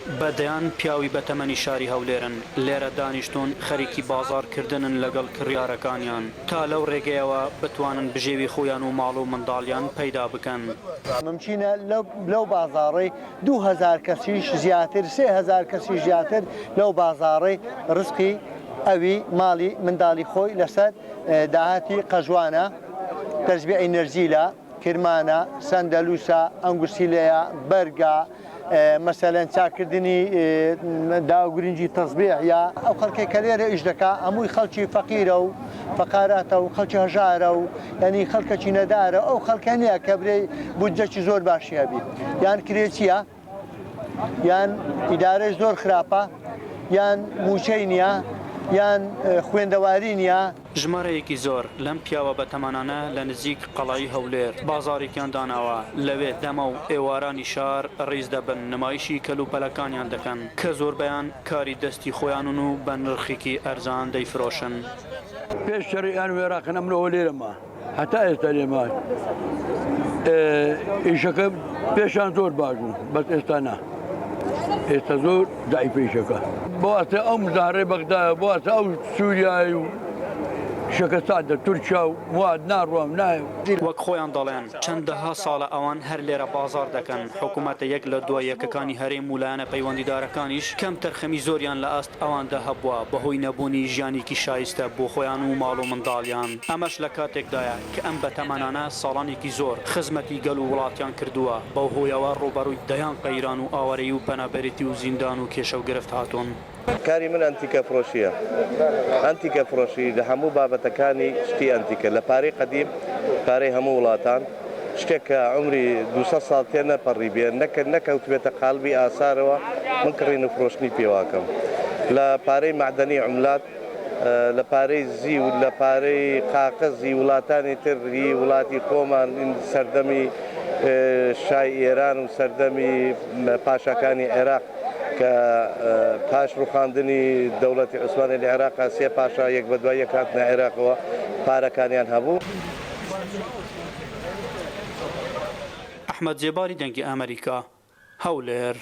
بەدەیان پیاوی بەتەمەنی شاری هەولێرن لێرە دانیشتون خەریکی بازارکردنن لەگەڵ کڕیارەکانیان تا لەو ڕێگەیەوە بتوانن بژێوی خۆیان و ماڵ و منداڵیان پەیدا بکەن. ممکنە لەو بازاڕی 2000 کەسیش زیاتر 3000 کەسی زیاتر لەو بازاڕی ڕزقی ئەوی ماڵی منداڵی خۆی لەسەر داهاتی قەژوانە دەستبێ ئەینەرژیلە کرمانە سەندەلووسە ئەنگوسیلەیە بەرگە مەسەلەن چاکردنی داگرنگی تەزبیح یا ئەو خەڵکی کە لێرە ئیش دەکا هەمووی خەڵکی فەقیرە و فەقاراتە و خەڵکی هەژارە و ینی خەڵکەکی نەدارە ئەو خەڵکە نییە کە برێ بودجەکی زۆر باشی هەبی یان کرێچیە یان ئیدارەی زۆر خراپە یان موچەی نییە یان خوێندەواری نییە. ژمارەیەکی زۆر لەم پیاوە بەتەمەنانە لە نزیک قەڵایی هەولێر بازارێکیان داناوە لەوێ دەمە و ئێوارانی شار ڕیز دەبن نمایشی کەلوپەلەکانیان دەکەن کە زۆربەیان کاری دەستی خۆیانن و بە نرخێکی ئەرزان دەیفرۆشن. پێش شەڕیان وێراقەنە منەوە لێرەمە هەتا ئێستا لێمە ئیشەکە پێشان زۆر باش بوو بەس ئێستا نا ئێستا زۆر دایپێشەکە بۆ ئەستا ئەو مزارەی بەغدایە بۆ ئەستا ئەو سووریایی و شەکەساتە تورکیا و مواد ناڕوام نایە وەک خۆیان دەڵێن چەندەها ساڵە ئەوان هەر لێرە بازار دەکەن حکوومەتە یەک لە دوای یەکەکانی هەرێم و لایەنە پەیوەندیدارەکانیش کەم تەرخەمی زۆریان لە ئەست ئەواندا هەبووە بەهۆی نەبوونی ژیانێکی شایستە بۆ خۆیان و ماڵ و منداڵیان ئەمەش لە کاتێکدایە کە ئەم بەتەمەنانە ساڵانێکی زۆر خزمەتی گەل و وڵاتیان کردووە بەو هۆیەوە ڕوبەڕووی دەیان قەیران و ئاوارەی و پەنابەرێتی و زیندان و کێشە و گرفت هاتوون. کاری من ئەنتیکە فرۆشیە ئەنتیکە فرۆشی لە هەموو بابەتەکانی شتی ئەنتیکە لە پارەی قەدیم پارەی هەموو وڵاتان شتێک کە عمری 200 ساڵ تێ نەپەڕی بێن نەکەوتبێتە قالبی ئاسارەوە من کڕین و فرۆشتنی پێواکەم لە پارەی معدەنی عملات لە پارەی زی و لە پارەی قاقەزی وڵاتانی تری وڵاتی خۆمان سەردەمی شای ئێران و سەردەمی پاشەکانی عێراق کە پاش ڕوخاندنی دەوڵەتی عوسمانی لە عێراقا سێ پاشا یەک بە دوای یەک هاتنە عێراقەوە پارەکانیان هەبوو. ئەحمەد جێباری دەنگی ئەمریکا هەولێر.